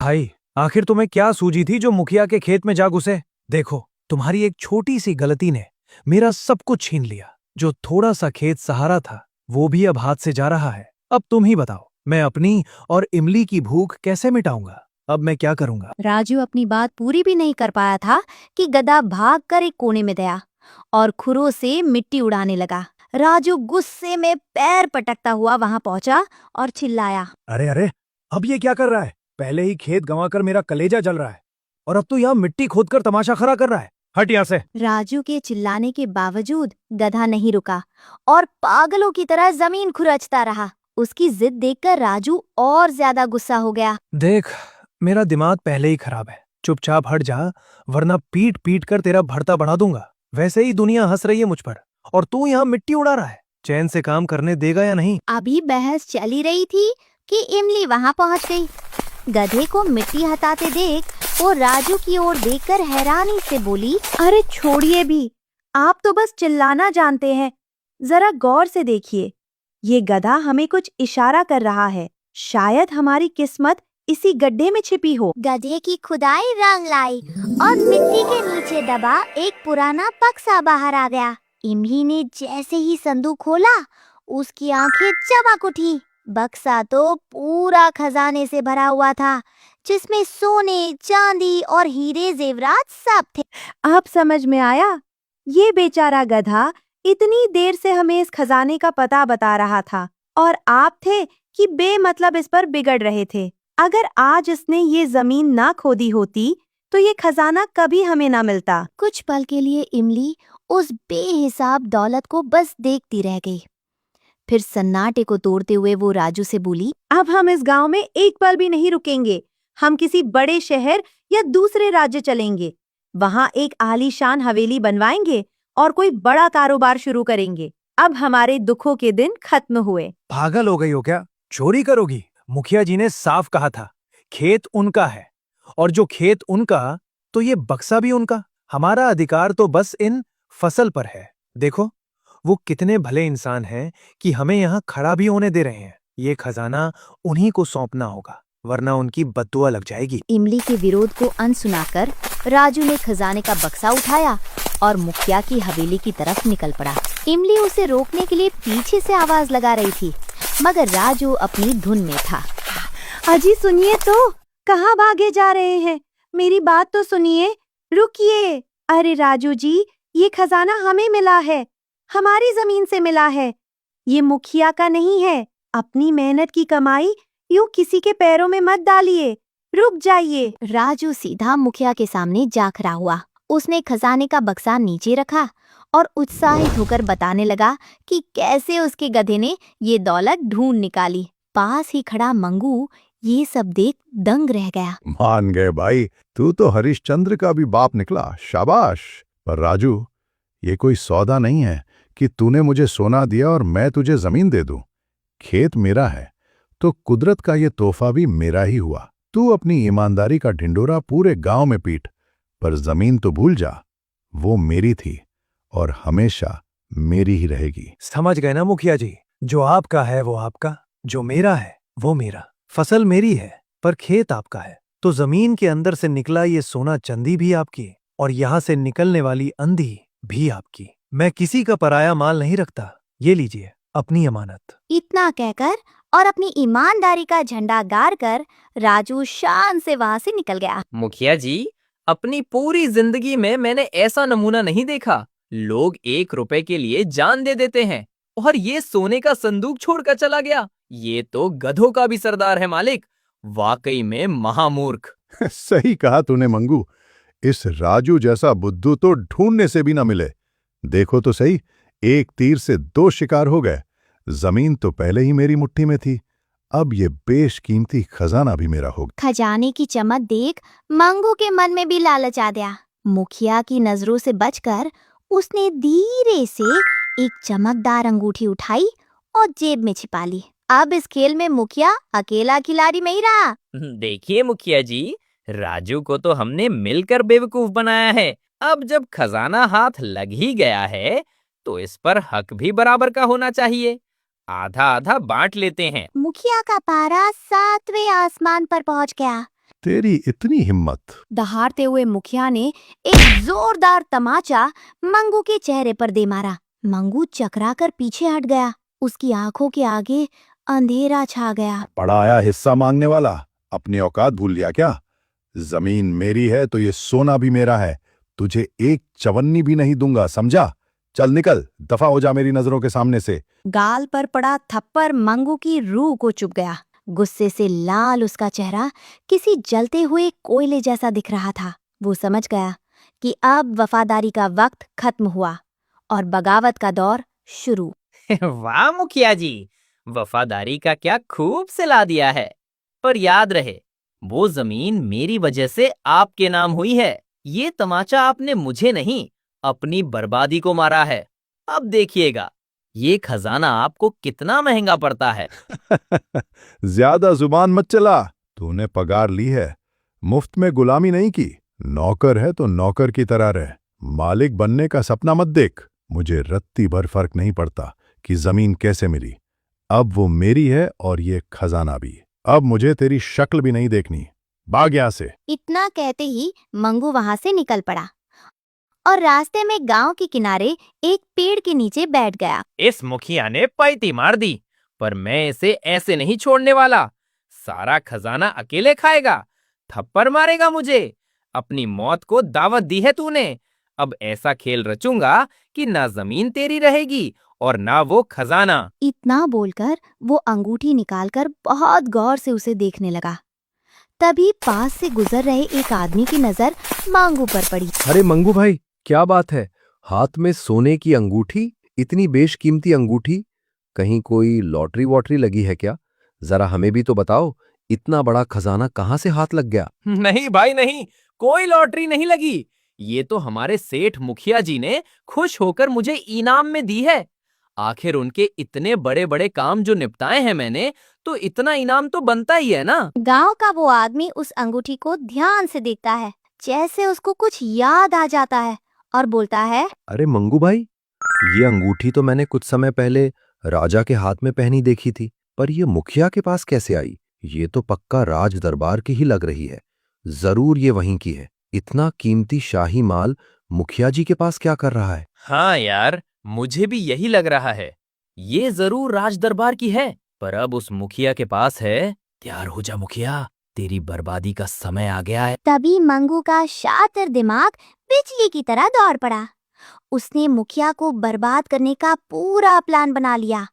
भाई, आखिर तुम्हें क्या सूझी थी जो मुखिया के खेत में जा घुसे? देखो, तुम्हारी एक छोटी सी गलती ने मेरा सब कुछ छीन लिया। जो थोड़ा सा खेत सहारा था, वो भी अब हाथ से जा रहा है। अब तुम ही बताओ, मैं अपनी और इमली की भूख कैसे मिटाऊंगा? अब मैं क्या करूंगा? राजू अपनी बात पूरी भी नहीं कर पाया था कि गधा भागकर एक कोने में गया और खुरों से मिट्टी उड़ाने लगा। राजू गुस्से में पैर पटकता हुआ वहां पहुंचा और चिल्लाया। अरे अरे, अब ये क्या कर रहा है? पहले ही खेत गंवाकर मेरा कलेजा जल रहा है, और अब तो यहाँ मिट्टी खोदकर तमाशा खड़ा कर रहा है। हट यहाँ से। राजू के चिल्लाने के बावजूद गधा नहीं रुका और पागलों की तरह जमीन खुरचता रहा। उसकी जिद देखकर राजू और ज्यादा गुस्सा हो गया। देख, मेरा दिमाग पहले ही खराब है। चुपचाप हट जा, वरना पीट पीट कर तेरा भरता बढ़ा दूंगा। वैसे ही दुनिया हंस रही है मुझ पर, और तू यहाँ मिट्टी उड़ा रहा है। चैन से काम करने देगा या नहीं? अभी बहस चली रही थी कि इमली वहां पहुंच गई। गधे को मिट्टी हटाते देख वो राजू की ओर देखकर हैरानी से बोली, अरे छोड़िए भी, आप तो बस चिल्लाना जानते हैं। जरा गौर से देखिए, ये गधा हमें कुछ इशारा कर रहा है। शायद हमारी किस्मत इसी गड्ढे में छिपी हो। गधे की खुदाई रंग लाई और मिट्टी के नीचे दबा एक पुराना बक्सा बाहर आ गया। इमली ने जैसे ही संदूक खोला, उसकी आंखें चमक उठी। बक्सा तो पूरा खजाने से भरा हुआ था, जिसमें सोने, चांदी और हीरे जेवरात सब थे। अब समझ में आया, ये बेचारा गधा इतनी देर से हमें इस खजाने का पता बता रहा था, और आप थे कि बेमतलब इस पर बिगड़ रहे थे। अगर आज इसने ये जमीन ना खोदी होती तो ये खजाना कभी हमें ना मिलता। कुछ पल के लिए इमली उस बेहिसाब दौलत को बस देखती रह गई। फिर सन्नाटे को तोड़ते हुए वो राजू से बोली, अब हम इस गांव में एक पल भी नहीं रुकेंगे। हम किसी बड़े शहर या दूसरे राज्य चलेंगे। वहां एक आलीशान हवेली बनवाएंगे और कोई बड़ा कारोबार शुरू करेंगे। अब हमारे दुखों के दिन खत्म हुए। पागल हो गई हो क्या? चोरी करोगी? मुखिया जी ने साफ कहा था, खेत उनका है, और जो खेत उनका, तो ये बक्सा भी उनका। हमारा अधिकार तो बस इन फसल पर है। देखो, वो कितने भले इंसान हैं कि हमें यहाँ खड़ा भी होने दे रहे हैं। ये खजाना उन्हीं को सौंपना होगा, वरना उनकी बद्दुआ लग जाएगी। इमली के विरोध को अनसुनाकर राजू ने खजाने का बक्सा उठाया और मुखिया की हवेली की तरफ निकल पड़ा। इमली उसे रोकने के लिए पीछे से आवाज लगा रही थी, मगर राजू अपनी धुन में था। अजी सुनिए तो, कहाँ भागे जा रहे हैं? मेरी बात तो सुनिए, रुकिए। अरे राजू जी, ये खजाना हमें मिला है, हमारी जमीन से मिला है। ये मुखिया का नहीं है। अपनी मेहनत की कमाई यूं किसी के पैरों में मत डालिए, रुक जाइए। राजू सीधा मुखिया के सामने जा खड़ा हुआ। उसने खजाने का बक्सा नीचे रखा और उत्साहित होकर बताने लगा कि कैसे उसके गधे ने ये दौलत ढूंढ निकाली। पास ही खड़ा मंगू ये सब देख दंग रह गया। मान गए भाई, तू तो हरिश्चंद्र का भी बाप निकला, शाबाश। पर राजू, ये कोई सौदा नहीं है कि तूने मुझे सोना दिया और मैं तुझे जमीन दे दूं। खेत मेरा है तो कुदरत का ये तोहफा भी मेरा ही हुआ। तू अपनी ईमानदारी का ढिंडोरा पूरे गांव में पीट, पर जमीन तो भूल जा, वो मेरी थी और हमेशा मेरी ही रहेगी। समझ गए ना मुखिया जी? जो आपका है वो आपका, जो मेरा है वो मेरा। फसल मेरी है, पर खेत आपका है, तो जमीन के अंदर से निकला ये सोना चांदी भी आपकी, और यहाँ से निकलने वाली अंधी भी आपकी। मैं किसी का पराया माल नहीं रखता। ये लीजिए अपनी अमानत। इतना कहकर और अपनी ईमानदारी का झंडा गाड़ कर राजू शान से वहां से निकल गया। मुखिया जी, अपनी पूरी जिंदगी में मैंने ऐसा नमूना नहीं देखा। लोग 1 रुपए के लिए जान दे देते हैं, और ये सोने का संदूक छोड़कर चला गया। ये तो गधों का भी सरदार है मालिक। वाकई में महामूर्ख। सही कहा तूने मंगू, इस राजू जैसा बुद्धू तो ढूंढने से भी ना मिले। देखो तो सही, एक तीर से 2 शिकार हो गए। जमीन तो पहले ही मेरी मुट्ठी में थी, अब ये बेशकीमती खजाना भी मेरा होगा। खजाने की चमक देख मंगू के मन में भी लालच आ गया। मुखिया की नजरों से बचकर उसने धीरे से एक चमकदार अंगूठी उठाई और जेब में छिपा ली। अब इस खेल में मुखिया अकेला खिलाड़ी नहीं रहा। देखिए मुखिया जी, राजू को तो हमने मिलकर बेवकूफ बनाया है। अब जब खजाना हाथ लग ही गया है, तो इस पर हक भी बराबर का होना चाहिए। आधा आधा बांट लेते हैं। मुखिया का पारा 7वें आसमान पर पहुंच गया। तेरी इतनी हिम्मत! दहाड़ते हुए मुखिया ने एक जोरदार तमाचा मंगू के चेहरे पर दे मारा। मंगू चकराकर पीछे हट गया। उसकी आंखों के आगे अंधेरा छा गया। बड़ा आया हिस्सा मांगने वाला, अपनी औकात भूल लिया क्या? जमीन मेरी है तो ये सोना भी मेरा है। तुझे एक चवन्नी भी नहीं दूंगा, समझा? चल निकल, दफा हो जा मेरी नजरों के सामने से। गाल पर पड़ा थप्पड़ मंगू की रूह को चुभ गया। गुस्से से लाल उसका चेहरा किसी जलते हुए कोयले जैसा दिख रहा था। वो समझ गया कि अब वफादारी का वक्त खत्म हुआ और बगावत का दौर शुरू। वाह मुखिया जी, वफादारी का क्या खूब सिला दिया है। पर याद रहे, वो जमीन मेरी वजह से आपके नाम हुई है। ये तमाचा आपने मुझे नहीं, अपनी बर्बादी को मारा है। अब देखिएगा, ये खजाना आपको कितना महंगा पड़ता है। ज्यादा जुबान मत चला। तूने पगार ली है, मुफ्त में गुलामी नहीं की। नौकर है तो नौकर की तरह रह। मालिक बनने का सपना मत देख। मुझे रत्ती भर फर्क नहीं पड़ता कि जमीन कैसे मिली। अब वो मेरी है और ये खजाना भी। अब मुझे तेरी शक्ल भी नहीं देखनी। भाग यहां से। इतना कहते ही मंगू वहां से निकल पड़ा और रास्ते में गांव के किनारे एक पेड़ के नीचे बैठ गया। इस मुखिया ने पैती मार दी, पर मैं इसे ऐसे नहीं छोड़ने वाला। सारा खजाना अकेले खाएगा, थप्पड़ मारेगा मुझे। अपनी मौत को दावत दी है तूने। अब ऐसा खेल रचूंगा कि ना जमीन तेरी रहेगी और ना वो खजाना। इतना बोलकर वो अंगूठी निकालकर बहुत गौर से उसे देखने लगा। तभी पास से गुजर रहे एक आदमी की नजर मंगू पर पड़ी। अरे मंगू भाई, क्या बात है? हाथ में सोने की अंगूठी, इतनी बेशकीमती अंगूठी। कहीं कोई लॉटरी वॉटरी लगी है क्या? जरा हमें भी तो बताओ, इतना बड़ा खजाना कहाँ से हाथ लग गया? नहीं भाई नहीं, कोई लॉटरी नहीं लगी। ये तो हमारे सेठ मुखिया जी ने खुश होकर मुझे इनाम में दी है। आखिर उनके इतने बड़े बड़े काम जो निपटाए हैं मैंने, तो इतना इनाम तो बनता ही है ना। गांव का वो आदमी उस अंगूठी को ध्यान से देखता है, जैसे उसको कुछ याद आ जाता है, और बोलता है, अरे मंगू भाई, ये अंगूठी तो मैंने कुछ समय पहले राजा के हाथ में पहनी देखी थी, पर ये मुखिया के पास कैसे आई? ये तो पक्का राज दरबार की ही लग रही है। जरूर ये वहीं की है। इतना कीमती शाही माल मुखिया जी के पास क्या कर रहा है? हाँ यार, मुझे भी यही लग रहा है। ये जरूर राज दरबार की है, पर अब उस मुखिया के पास है। तैयार हो जा मुखिया, तेरी बर्बादी का समय आ गया है। तभी मंगू का शातिर दिमाग बिजली की तरह दौड़ पड़ा। उसने मुखिया को बर्बाद करने का पूरा प्लान बना लिया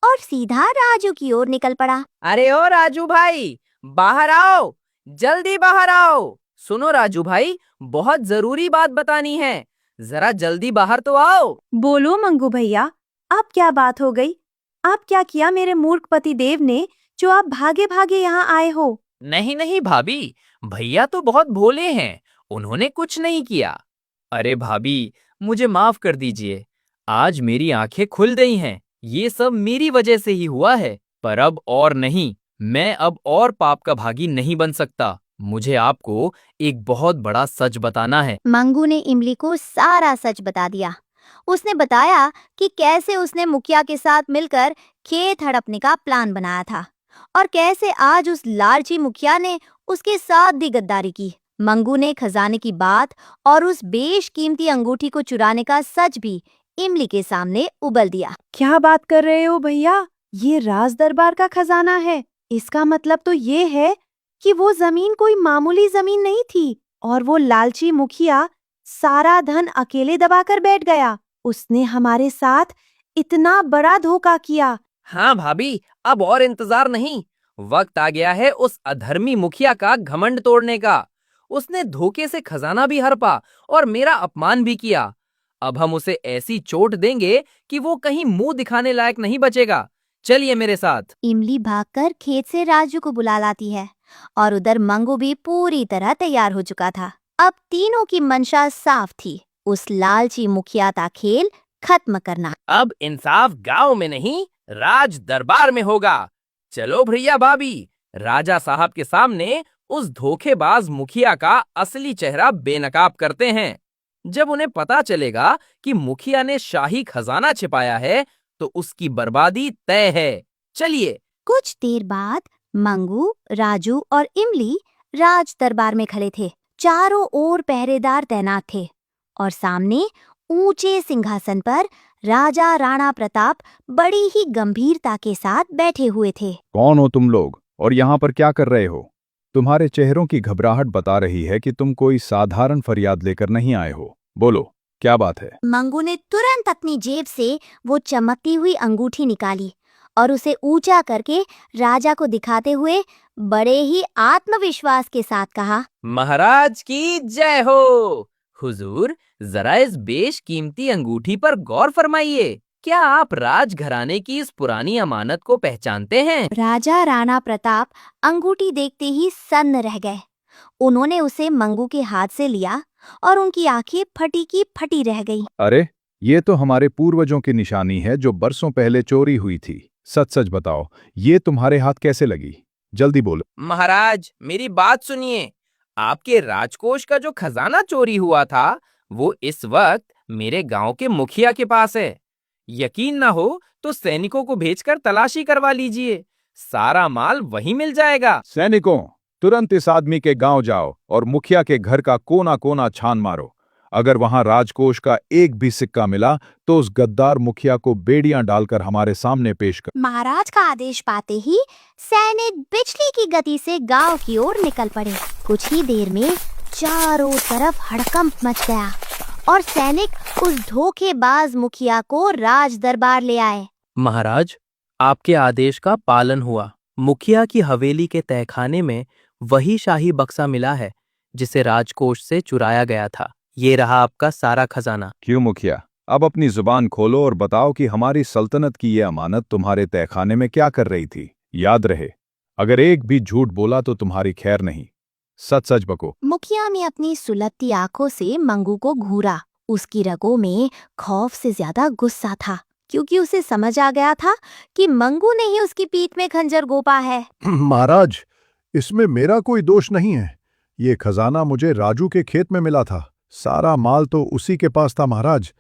और सीधा राजू की ओर निकल पड़ा। अरे ओ राजू भाई, बाहर आओ, जल्दी बाहर आओ। सुनो राजू भाई, बहुत जरूरी बात बतानी है, जरा जल्दी बाहर तो आओ। बोलो मंगू भैया, अब क्या बात हो गई? आप क्या किया मेरे मूर्ख पति देव ने, जो आप भागे भागे यहाँ आए हो? नहीं नहीं भाभी, भैया तो बहुत भोले हैं, उन्होंने कुछ नहीं किया। अरे भाभी, मुझे माफ कर दीजिए। आज मेरी आंखें खुल गई हैं। ये सब मेरी वजह से ही हुआ है, पर अब और नहीं। मैं अब और पाप का भागी नहीं बन सकता। मुझे आपको एक बहुत बड़ा सच बताना है। मंगू ने इमली को सारा सच बता दिया। उसने बताया कि कैसे उसने मुखिया के साथ मिलकर खेत हड़पने का प्लान बनाया था और कैसे आज उस लालची मुखिया ने उसके साथ भी गद्दारी की। मंगू ने खजाने की बात और उस बेशकीमती अंगूठी को चुराने का सच भी इमली के सामने उबल दिया। क्या बात कर रहे हो भैया? ये राज दरबार का खजाना है। इसका मतलब तो ये है कि वो जमीन कोई मामूली जमीन नहीं थी और वो लालची मुखिया सारा धन अकेले दबाकर बैठ गया। उसने हमारे साथ इतना बड़ा धोखा किया। हाँ भाभी, अब और इंतजार नहीं। वक्त आ गया है उस अधर्मी मुखिया का घमंड तोड़ने का। उसने धोखे से खजाना भी हड़पा और मेरा अपमान भी किया। अब हम उसे ऐसी चोट देंगे कि वो कहीं मुंह दिखाने लायक नहीं बचेगा। चलिए मेरे साथ। इमली भागकर खेत से राजू को बुला लाती है और उधर मंगू भी पूरी तरह तैयार हो चुका था। अब तीनों की मंशा साफ थी, उस लालची मुखिया का खेल खत्म करना। अब इंसाफ गांव में नहीं, राज दरबार में होगा। चलो भैया भाभी, राजा साहब के सामने उस धोखेबाज मुखिया का असली चेहरा बेनकाब करते हैं। जब उन्हें पता चलेगा कि मुखिया ने शाही खजाना छिपाया है, तो उसकी बर्बादी तय है। चलिए। कुछ देर बाद मंगू, राजू और इमली राज दरबार में खड़े थे। चारों ओर पहरेदार तैनात थे और सामने ऊंचे सिंहासन पर राजा राणा प्रताप बड़ी ही गंभीरता के साथ बैठे हुए थे। कौन हो तुम लोग और यहाँ पर क्या कर रहे हो? तुम्हारे चेहरों की घबराहट बता रही है कि तुम कोई साधारण फरियाद लेकर नहीं आए हो। बोलो, क्या बात है? मंगू ने तुरंत अपनी जेब से वो चमकती हुई अंगूठी निकाली और उसे ऊंचा करके राजा को दिखाते हुए बड़े ही आत्मविश्वास के साथ कहा, महाराज की जय हो। हुजूर, जरा इस बेशकीमती अंगूठी पर गौर फरमाइए। क्या आप राजघराने की इस पुरानी अमानत को पहचानते हैं? राजा राणा प्रताप अंगूठी देखते ही सन्न रह गए। उन्होंने उसे मंगू के हाथ से लिया और उनकी आंखें फटी की फटी रह गईं। अरे, ये तो हमारे पूर्वजों की निशानी है जो बरसों पहले चोरी हुई थी। सच सच बताओ, ये तुम्हारे हाथ कैसे लगी? जल्दी बोलो। महाराज, मेरी बात सुनिए। आपके राजकोष का जो खजाना चोरी हुआ था, वो इस वक्त मेरे गांव के मुखिया के पास है। यकीन ना हो तो सैनिकों को भेजकर तलाशी करवा लीजिए। सारा माल वहीं मिल जाएगा। सैनिकों, तुरंत इस आदमी के गांव जाओ और मुखिया के घर का कोना कोना छान मारो। अगर वहां राजकोष का एक भी सिक्का मिला तो उस गद्दार मुखिया को बेड़ियां डालकर हमारे सामने पेश कर। महाराज का आदेश पाते ही सैनिक बिजली की गति से गांव की ओर निकल पड़े। कुछ ही देर में चारों तरफ हड़कंप मच गया और सैनिक उस धोखेबाज मुखिया को राज दरबार ले आए। महाराज, आपके आदेश का पालन हुआ। मुखिया की हवेली के तहखाने में वही शाही बक्सा मिला है जिसे राजकोष से चुराया गया था। ये रहा आपका सारा खजाना। क्यों मुखिया, अब अपनी जुबान खोलो और बताओ कि हमारी सल्तनत की ये अमानत तुम्हारे तहखाने में क्या कर रही थी। याद रहे, अगर एक भी झूठ बोला तो तुम्हारी खैर नहीं। सच सच बको। मुखिया ने अपनी सुलगती आंखों से मंगू को घूरा। उसकी रगों में खौफ से ज्यादा गुस्सा था, क्योंकि उसे समझ आ गया था कि मंगू ने ही उसकी पीठ में खंजर गोपा है। महाराज, इसमें मेरा कोई दोष नहीं है। ये खजाना मुझे राजू के खेत में मिला था। सारा माल तो उसी के पास था महाराज।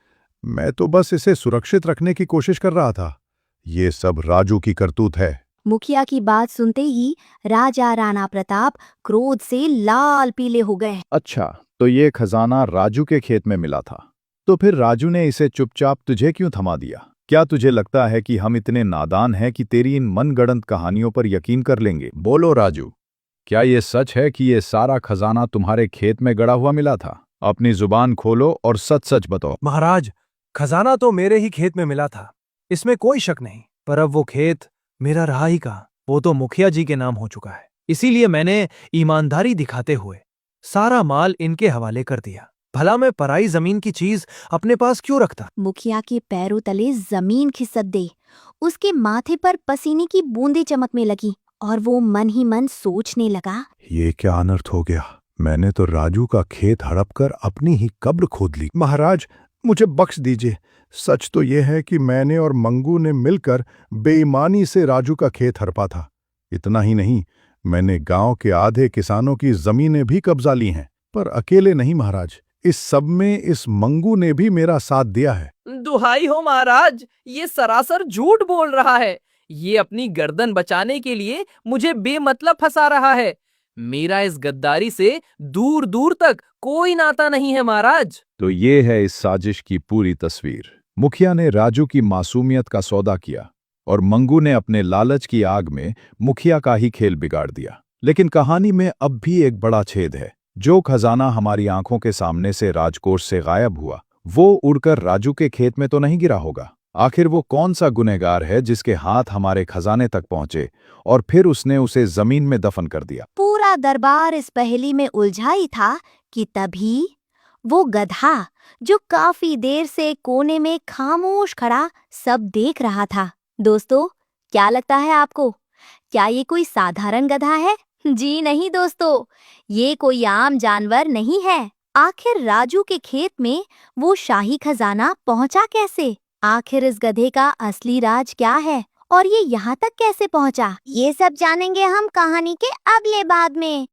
मैं तो बस इसे सुरक्षित रखने की कोशिश कर रहा था। ये सब राजू की करतूत है। मुखिया की बात सुनते ही राजा राणा प्रताप क्रोध से लाल पीले हो गए। अच्छा, तो ये खजाना राजू के खेत में मिला था, तो फिर राजू ने इसे चुपचाप तुझे क्यों थमा दिया? क्या तुझे लगता है कि हम इतने नादान हैं कि तेरी इन मनगढ़ंत कहानियों पर यकीन कर लेंगे? बोलो राजू, क्या ये सच है कि ये सारा खजाना तुम्हारे खेत में गड़ा हुआ मिला था? अपनी जुबान खोलो और सच सच बताओ। महाराज, खजाना तो मेरे ही खेत में मिला था, इसमें कोई शक नहीं। पर अब वो खेत मेरा रहा ही कहाँ, वो तो मुखिया जी के नाम हो चुका है। इसीलिए मैंने ईमानदारी दिखाते हुए सारा माल इनके हवाले कर दिया। भला मैं पराई जमीन की चीज अपने पास क्यों रखता? मुखिया के पैरों तले जमीन खिसक गई। उसके माथे पर पसीने की बूंदें चमकने लगी और वो मन ही मन सोचने लगा, ये क्या अनर्थ हो गया? मैंने तो राजू का खेत हड़प कर अपनी ही कब्र खोद ली। महाराज, मुझे बख्श दीजिए। सच तो यह है कि मैंने और मंगू ने मिलकर बेईमानी से राजू का खेत हड़पा था। इतना ही नहीं, मैंने गांव के आधे किसानों की जमीनें भी कब्जा ली हैं। पर अकेले नहीं महाराज, इस सब में इस मंगू ने भी मेरा साथ दिया है। दुहाई हो महाराज, ये सरासर झूठ बोल रहा है। ये अपनी गर्दन बचाने के लिए मुझे बेमतलब फंसा रहा है। मेरा इस गद्दारी से दूर दूर तक कोई नाता नहीं है महाराज। तो ये है इस साजिश की पूरी तस्वीर। मुखिया ने राजू की मासूमियत का सौदा किया और मंगू ने अपने लालच की आग में मुखिया का ही खेल बिगाड़ दिया। लेकिन कहानी में अब भी एक बड़ा छेद है। जो खजाना हमारी आंखों के सामने से राजकोष से गायब हुआ, वो उड़कर राजू के खेत में तो नहीं गिरा होगा। आखिर वो कौन सा गुनहगार है जिसके हाथ हमारे खजाने तक पहुंचे और फिर उसने उसे जमीन में दफन कर दिया? पूरा दरबार इस पहेली में उलझा ही था कि तभी वो गधा, जो काफी देर से कोने में खामोश खड़ा सब देख रहा था। दोस्तों, क्या लगता है आपको? क्या ये कोई साधारण गधा है? जी नहीं दोस्तों, ये कोई आम जानवर नहीं है। आखिर राजू के खेत में वो शाही खजाना पहुंचा कैसे? आखिर इस गधे का असली राज क्या है और ये यहाँ तक कैसे पहुंचा? ये सब जानेंगे हम कहानी के अगले भाग में।